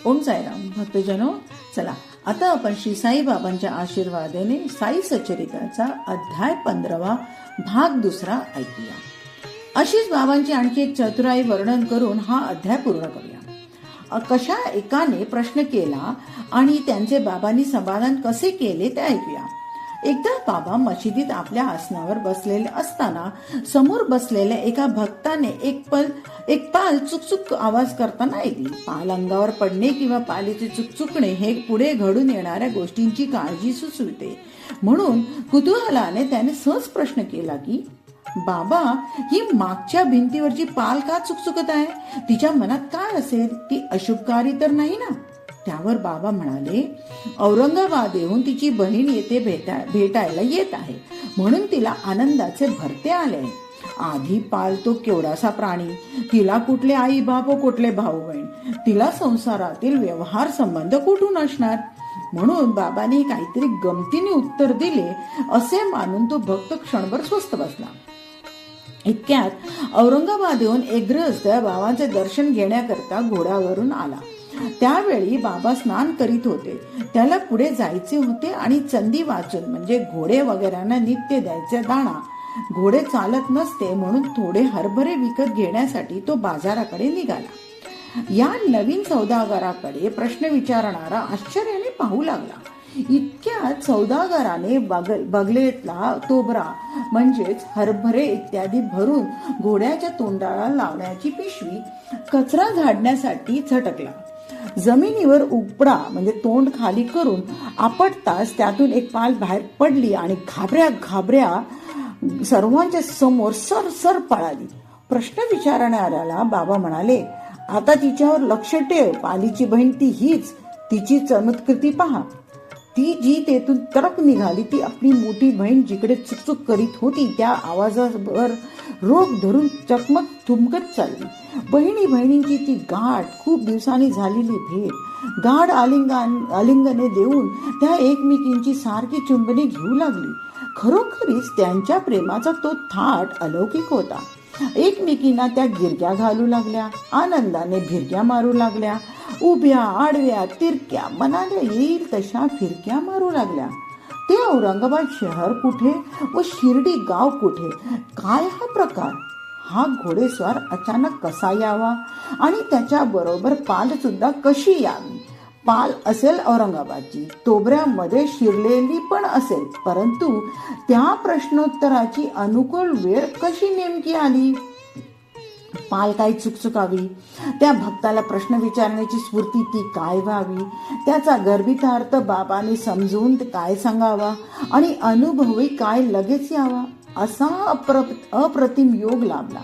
ओम साईराम भक्तजनो, चला आता आपण श्री साई बाबांच्या आशीर्वादाने साई सचरिताचा अध्याय 15 भाग 2 ऐकूया. अशीच बाबांची आणखी एक चतुराई वर्णन करून हा अध्याय पूर्ण करूया. कशा एकाने प्रश्न केला आणि त्यांचे बाबांनी समाधान कसे केले ते ऐकूया. एकदा बाबा मशिदीत आपल्या आसनावर बसलेले असताना समोर बसलेल्या एका भक्ताने एक पाल चुकचुक आवाज करताना ऐकली. पाल अंगावर पडणे किंवा पालीचे चुकचुकणे हे पुढे घडून येणाऱ्या गोष्टींची काळजी सुचविते. म्हणून कुतूहलाने त्याने सहज प्रश्न केला की, बाबा, ही मागच्या भिंतीवरची पाल का चुकचुकत आहे? तिच्या मनात काय असेल? ती अशुभकारी तर नाही ना? त्यावर बाबा म्हणाले, औरंगाबाद येऊन तिची बहीण येथे भेटायला येत आहे, म्हणून तिला आनंदाचे भरते आले. आधी पाल तो केवढासा प्राणी, तिला कुठले आई बाप व कुठले भाऊ बहीण, तिला संसारातील व्यवहार संबंध कुठून असणार? म्हणून बाबांनी काहीतरी गमतीने उत्तर दिले असे मानून तो भक्त क्षणभर स्वस्थ बसला. इतक्यात औरंगाबाद येऊन एक गृहस्थ बाबांचे दर्शन घेण्याकरता घोड्यावरून आला. त्यावेळी बाबा स्नान करीत होते. त्याला पुढे जायचे होते आणि चंदी वाचून म्हणजे घोडे वगैरेंना नित्य द्यायचे दाणा. घोडे चालत नसते म्हणून थोडे हरभरे विकत घेण्यासाठी तो बाजाराकडे निघाला. या नवीन सौदागराकडे प्रश्न विचारणारा आश्चर्याने पाहू लागला. इतक्यात सौदागराने बगलेतला तोबरा म्हणजेच हरभरे इत्यादी भरून घोड्याच्या तोंडाला लावण्याची पिशवी कचरा झाडण्यासाठी झटकला. जमिनीवर उपडा म्हणजे तोंड खाली करून आपटताच त्यातून एक पाल बाहेर पडली आणि घाबऱ्या सर्वांच्या समोर सर पळाली. प्रश्न विचारणाऱ्याला बाबा म्हणाले, आता तिच्यावर लक्ष ठेव. पालीची बहीण ती हीच. तिची चमत्कृती पहा. ती जी तेथून तडक निघाली ती आपली मोठी बहीण जिकडे चुकचुक करीत होती त्या आवाजावर रोख धरून चकमक थुमकत चालली. बहिणींची ती गाठ, खूप दिवसांनी झालेली भेट, गाढ आलिंगने देऊन त्या एकमेकींची सारखी चुंबने घेऊ लागली. खरोखरीच त्यांच्या प्रेमाचा तो थाट अलौकिक होता. एकमेकींना त्या गिरक्या घालू लागल्या, आनंदाने भिरक्या मारू लागल्या, उभ्या आडव्या तिरक्या मनाला येईल तशा फिरक्या मारू लागल्या. ते औरंगाबाद शहर कुठे व शिर्डी गाव कुठे? काय हा प्रकार? हा घोडेस्वार अचानक कसा यावा आणि त्याच्या बरोबर पाल सुद्धा कशी यावी? पाल असेल औरंगाबादची, तोबऱ्यामध्ये शिरलेली पण असेल, परंतु त्या प्रश्नोत्तराची अनुकूल वेळ कशी नेमकी आली? पाल काय चुकचुकावी? त्या भक्ताला प्रश्न विचारण्याची स्फूर्ती ती काय व्हावी? त्याचा गर्भितार्थ बाबांनी समजून काय सांगावा आणि अनुभवी काय लगेच यावा? असा अप्रतिम योग लाभला.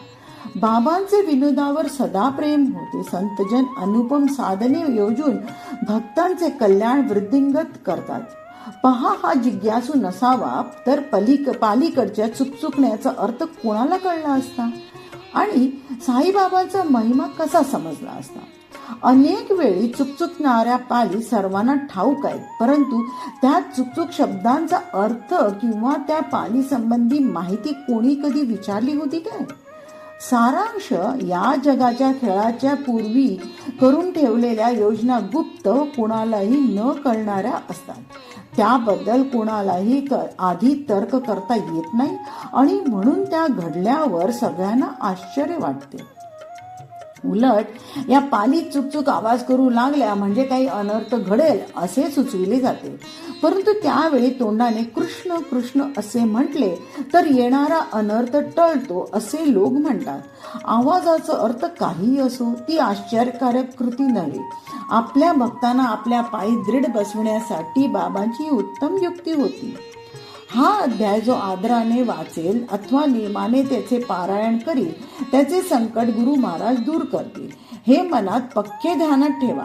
बाबांचे विनोदावर सदा प्रेम होते. संतजन अनुपम साधने योजून भक्तांचे कल्याण वृद्धिंगत करतात. पहा, हा जिज्ञासू नसावा तर पालीकडच्या चुकचुकण्याचा अर्थ कोणाला कळला असता आणि साईबाबांचा महिमा कसा समजला असता? अनेक वेळी चुकचुकणाऱ्या पाली सर्वांना ठाऊक आहेत, परंतु त्या चुकचुक शब्दांचा अर्थ किंवा त्या पाली संबंधी माहिती कोणी कधी विचारली होती काय? सारांश या जगाच्या खेळाच्या पूर्वी करून ठेवलेल्या योजना गुप्त कोणालाही न कळणाऱ्या असतात. त्याबद्दल कोणालाही आधी तर्क करता येत नाही आणि म्हणून त्या घडल्यावर सगळ्यांना आश्चर्य वाटते. उलट या पाली चुकचुक आवाज करू लागल्या म्हणजे काही अनर्थ घडेल असे सुचविले जाते. परंतु त्यावेळी तोंडाने कृष्ण कृष्ण असे म्हटले तर येणारा अनर्थ टळतो असे लोक म्हणतात. आवाजाचा अर्थ काही असो, ती आश्चर्यकारक कृती नव्हे. आपल्या भक्तांना आपल्या पायी दृढ बसवण्यासाठी बाबांची उत्तम युक्ती होती. हा अध्याय जो आदराने वाचेल अथवा नियमाने त्याचे पारायण करील त्याचे संकट गुरु महाराज दूर करतील हे मनात पक्के ध्यानात ठेवा.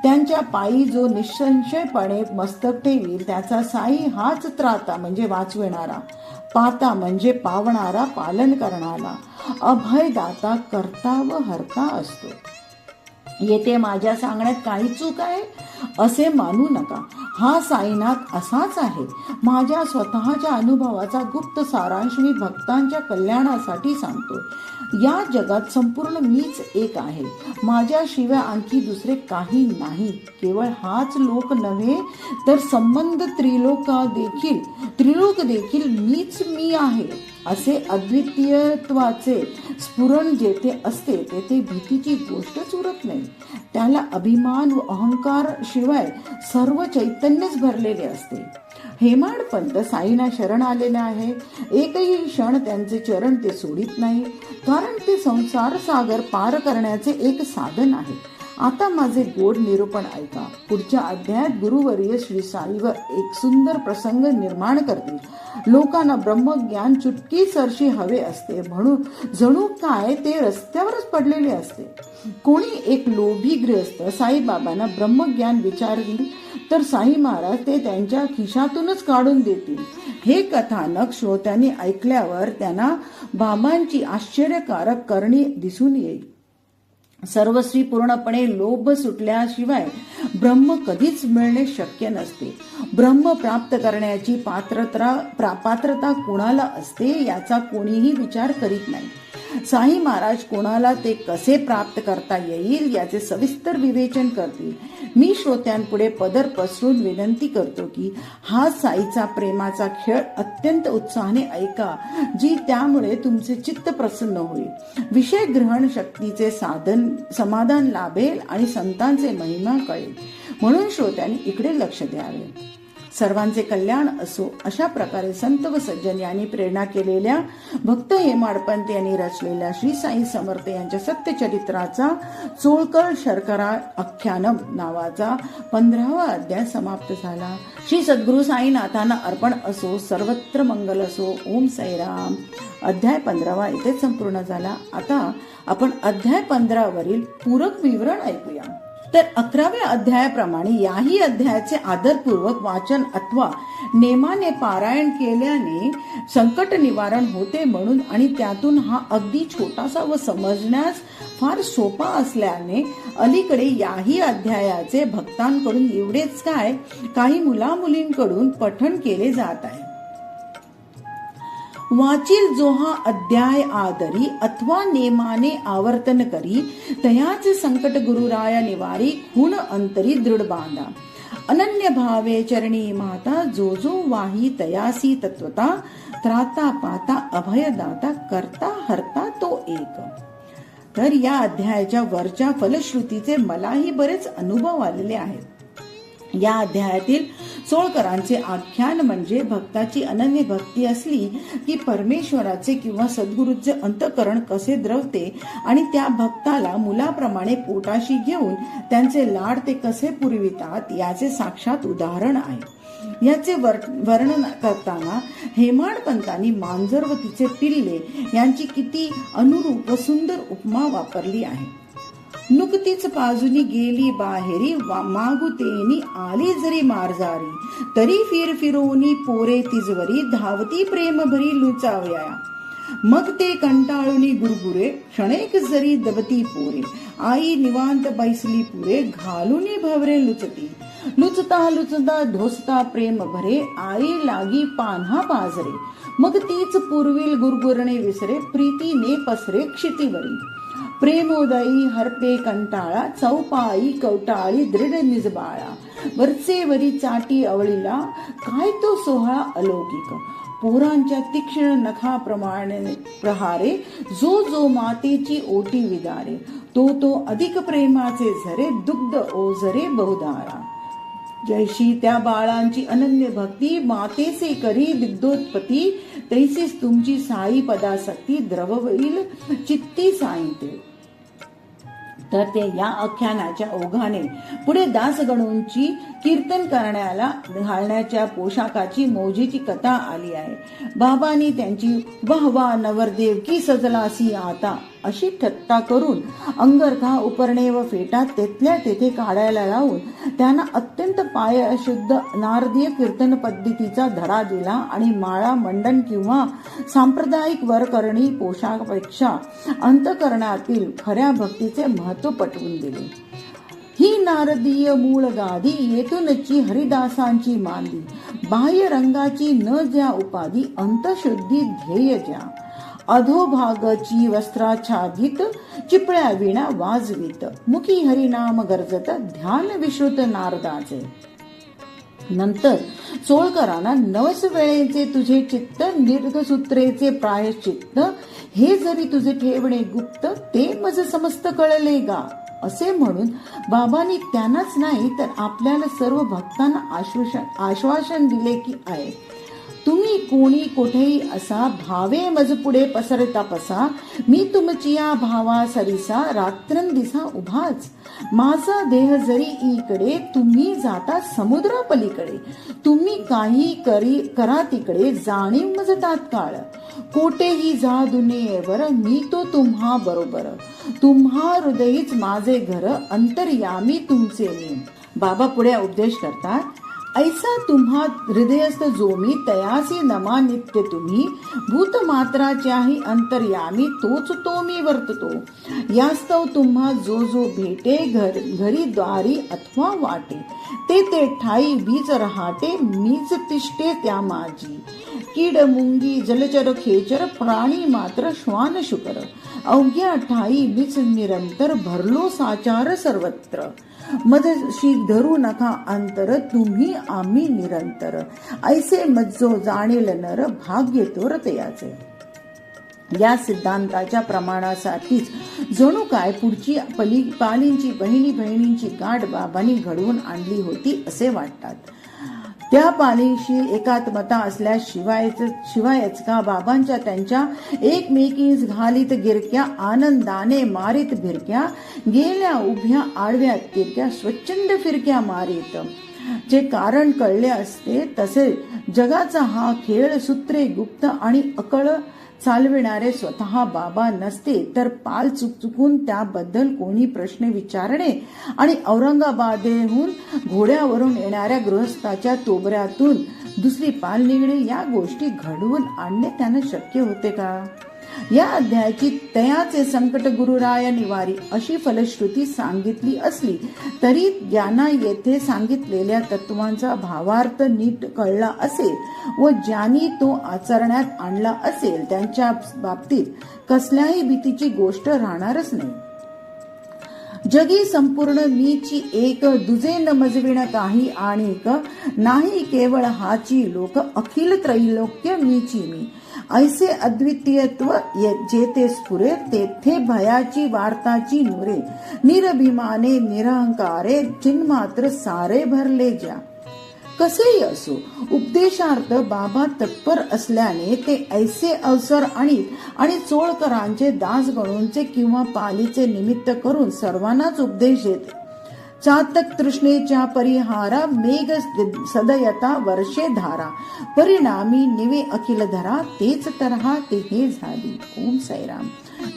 त्यांच्या पायी जो निसंशयपणे मस्तक ठेवील त्याचा साई हाच त्राता म्हणजे वाचविणारा, पाता म्हणजे पावणारा, पालन करणारा, अभयदाता, करता व हरता असतो. येथे माझ्या सांगण्यात काही चूक आहे असे मानू नका. हा साईनाथ असाच आहे. माझ्या स्वतःच्या अनुभवाचा गुप्त सारांश मी भक्तांच्या कल्याणासाठी सांगतो. या जगात संपूर्ण मीच एक आहे. माझ्याशिवाय आणखी दुसरे काही नाही. केवळ हाच लोक नव्हे तर संबंध त्रिलोक देखील मीच मी आहे. असे अद्वितीयत्वाचे स्फुरण जेथे असते तेथे भीतीची गोष्टच उरत नाही. त्याला अभिमान व अहंकार शिवाय सर्व चैतन्यच भरलेले असते. हेमाडपंत साईना शरण आलेले आहे. एकही क्षण त्यांचे चरण ते सोडित नाही, कारण ते संसार सागर पार करण्याचे एक साधन आहे. आता माझे गोड निरूपण ऐका. पुढच्या अध्यायात गुरुवर्य श्री साईवर एक सुंदर प्रसंग निर्माण करतील. लोकांना ब्रह्मज्ञान चुटकी सरशी हवे असते, म्हणून जणू काय ते रस्त्यावरच पडलेले असते. कोणी एक लोभी गृहस्थ साईबाबांना ब्रह्मज्ञान विचारतील तर साई महाराज ते त्यांच्या खिशातूनच काढून देतील. हे कथानक श्रोत्यांनी ऐकल्यावर त्यांना बाबांची आश्चर्यकारक करणी दिसून येईल. सर्वस्वी पूर्णपणे लोभ सुटल्याशिवाय ब्रह्म कधीच मिळणे शक्य नसते. ब्रह्म प्राप्त करण्याची पात्रता कुणाला असते याचा कोणीही विचार करीत नाही. साई महाराज कोणाला ते कसे प्राप्त करता येईल याचे सविस्तर विवेचन करतील. मी श्रोत्यांपुढे पदर पसरून विनंती करतो की हा साईचा प्रेमाचा खेळ अत्यंत उत्साहाने ऐका, जी त्यामुळे तुमचे चित्त प्रसन्न होईल, विषय ग्रहण शक्तीचे समाधान लाभेल आणि संतांचे महिमा कळेल. म्हणून श्रोत्यांनी इकडे लक्ष द्यावे. सर्वांचे कल्याण असो अशा प्रकारे संत व सज्जन यांनी प्रेरणा केलेल्या भक्त हेमाडपंत यांनी रचलेल्या श्री साई समर्थ यांच्या सत्यचरित्राचा चोळकर शर्करा आख्यानम नावाचा 15वा अध्याय समाप्त झाला. श्री सद्गुरु साईनाथांना अर्पण असो. सर्वत्र मंगल असो. ओम साईराम. अध्याय 15वा इथे संपूर्ण झाला. आता आपण अध्याय 15 वरील पूरक विवरण ऐकूया. तर 11व्या अध्यायाप्रमाणे याही अध्यायाचे आदरपूर्वक वाचन अथवा नेमाने पारायण केल्याने संकट निवारण होते म्हणून आणि त्यातून हा अगदी छोटासा व समजण्यास फार सोपा असल्याने अलीकडे याही अध्यायाचे भक्तांकडून एवढेच काय काही मुलामुलींकडून पठण केले जात आहे. वाचील जो हा अध्याय आदरी अथवा नेमाने आवर्तन करी तयाचे संकट गुरुराया निवारी खून अंतरी दृढ बांधा. अनन्य भावे चरणी माता जो जो वाही तयासी तत्वता त्राता पाता अभयदाता करता हरता तो एक. तर या अध्यायाच्या वरच्या फलश्रुतीचे मलाही बरेच अनुभव आलेले आहेत. या अध्यायातील चोळकरांचे आख्यान म्हणजे भक्ताची अनन्य भक्ती असली की परमेश्वराचे किंवा सद्गुरूचे अंतःकरण कसे द्रवते आणि त्या भक्ताला मुलाप्रमाणे पोटाशी घेऊन त्यांचे लाड ते कसे पुरवितात याचे साक्षात उदाहरण आहे. याचे वर्णन करताना हेमाडपंतांनी मांजर व तिचे पिल्ले यांची किती अनुरूप व सुंदर उपमा वापरली आहे. नुकतीच पाजुनी गेली बाहेरी मागुतेनी आली जरी मारजारी तरी फिरोनी पोरे तिजवरी धावती प्रेम भरी लुचावया. मग ते कंटाळुनी गुरगुरे क्षणेक जरी दबती पोरे आई निवांत बैसली पुरे घालुनी भवरे लुचती. लुचता लुचता ढोसता प्रेम भरे आई लागी पान्हा पाजरे. मग तीच पूर्वील गुरगुरणे विसरे प्रीतीने पसरे क्षितीवरी. प्रेमोदयी हरपे कंटाळा चौपाई कवटाळी दृढ निजबाळा. वरचेवरी चाटी अवळीला काय तो सोहळा अलौकिक. पोरांच्या तीक्ष्ण नखाप्रमाणे प्रहारे जो जो मातेची ओटी विदारे. तो अधिक प्रेमाचे झरे दुग्ध ओझरे बहुदारा. जैशी त्या बाळांची अनन्य भक्ती मातेचे करी दिग्धोत्पत्ती तैसीच तुमची साई पदासक्ती द्रवईल चित्ती साईते. तर ते या आख्यानाच्या ओघाने पुढे दासगणूंची कीर्तन करण्याला घालण्याच्या पोशाखाची मौजेची कथा आली आहे. बाबांनी त्यांची वाह वाह नवरदेव की सजलासी आता अशी थट्टा करून अंगरखा उपरणे व फेटा तेथल्या तेथे काढायला लावून त्यांना अत्यंत पायशुद्ध नारदीय कीर्तन पद्धतीचा धडा दिला आणि माळा मंडन किंवा सांप्रदायिक वरकरणी पोशाखापेक्षा अंतकरणातील खऱ्या भक्तीचे महत्व पटवून दिले. ही नारदीय मूळ गादी येथूनची हरिदासांची मांदी, बाह्य रंगाची न ज्या उपाधी, अंतशुद्धी ध्येय ज्या, अधोभागाची वस्त्राच्छादित चिपळ्या विणा वाजवित, मुखी हरिनाम गरजत ध्यान विश्रुत नारदाचे. नंतर सोळकरांना नवस वेळेचे तुझे चित्त, दीर्घसूत्रेचे प्रायश्चित्त, हे जरी तुझे ठेवणे गुप्त, ते मज समस्त कळले गा, असे म्हणून बाबांनी त्यांनाच नाही तर आपल्याला सर्व भक्तांना आश्वासन दिले की आहे, तुम्ही कोणी कोठेही असा, भावे मज पुढे पसरता पसा, मी तुमची या भावा सरिसा, रात्रंदिसा उभाच, माझा देह जरी इकडे, तुम्ही जाता समुद्रा पलीकडे, तुम्ही काही करा तिकडे, जाणीव मज तात्काळ, कोठेही जा दुनियेवर, मी तो तुम्हा बरोबर, तुम्हा हृदयीच माझे घर, अंतर्यामी तुमचे मी. बाबा पुढे उपदेश करतात, ऐसा तुम्हा हृदयस्थ जो मी, तयासी नमा नित्य तुम्ही, भूत मात्राच्याही अंतर्यामी तोच तो मी वर्ततो, यास्तव तुम्हा जो जो भेटे, घरी द्वारी अथवा वाटे, ते ठाई बीज रहाटे, मीच तिष्ठे त्या माझी, कीड मुंगी जलचर खेचर, प्राणी मात्र श्वान शुकर, अवघ्या ठाई मीच निरंतर, भरलो साचार सर्वत्र, मजशी धरू नका अंतर, तुम्ही आम्ही निरंतर, ऐसे मज्जो जाणेल नर, भाग्य तोर तयाचे. या सिद्धांताच्या प्रमाणासाठीच जणू काय पुढची पालींची बहिणींची गाठ बाबांनी घडवून आणली होती असे वाटतात. त्या पालींशी एकात्मता असल्याशिवायच का बाबांच्या त्यांच्या एकमेकीस घालीत गिरक्या, आनंदाने मारीत भिरक्या, गेल्या उभ्या आडव्या तिरक्या, स्वच्छंद फिरक्या मारीत, जे कारण कळले असते तसे जगाचा हा खेळ सूत्रे गुप्त आणि अकळ चालविणारे स्वतः बाबा नसते तर पाल चुकून त्याबद्दल कोणी प्रश्न विचारणे आणि औरंगाबादेहून घोड्यावरून येणाऱ्या गृहस्थाच्या तोबऱ्यातून दुसरी पाल निघणे या गोष्टी घडवून आणणे त्यांना शक्य होते का? या अध्यायाची तयाचे संकट गुरुराय निवारी अशी फलश्रुती सांगितली असली तरी ज्यांना येथे सांगितलेल्या तत्वांचा भावार्थ नीट कळला असेल व ज्यांनी तो आचरण्यात आणला असेल त्यांच्या बाबतीत कसल्याही भीतीची गोष्ट राहणारच नाही. जगी संपूर्ण मीची एक, दुजे न मजविण काही आणिक, नाही केवळ हाची लोक, अखिल त्रैलोक्य मीची मी, ऐसे अद्वितीयत्व जेथे स्फुरे, तेथे भयाची वार्ताची नुरे, निरभिमाने निरहंकारे, चिन्मात्र सारे भरले ज्या. कसेही असो उपदेशार्थ बाबा तत्पर असल्याने ते ऐसे अवसर आणि चोळकरांचे दासगणूंचे किंवा पालीचे निमित्त करून सर्वांनाच उपदेश देते. चातक तृष्णेच्या परिहारा, मेघ सदयता वर्षे धारा, परिणामी निवे अखिल धरा, तेच तरहा ते हे झाली. ओम साईराम.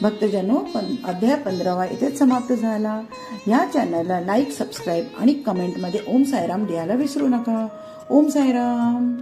भक्तजनो, अध्याय 15 इथेच समाप्त झाला. या चॅनलला लाईक, सबस्क्राईब आणि कमेंटमध्ये ओम साईराम द्यायला विसरू नका. ओम साईराम.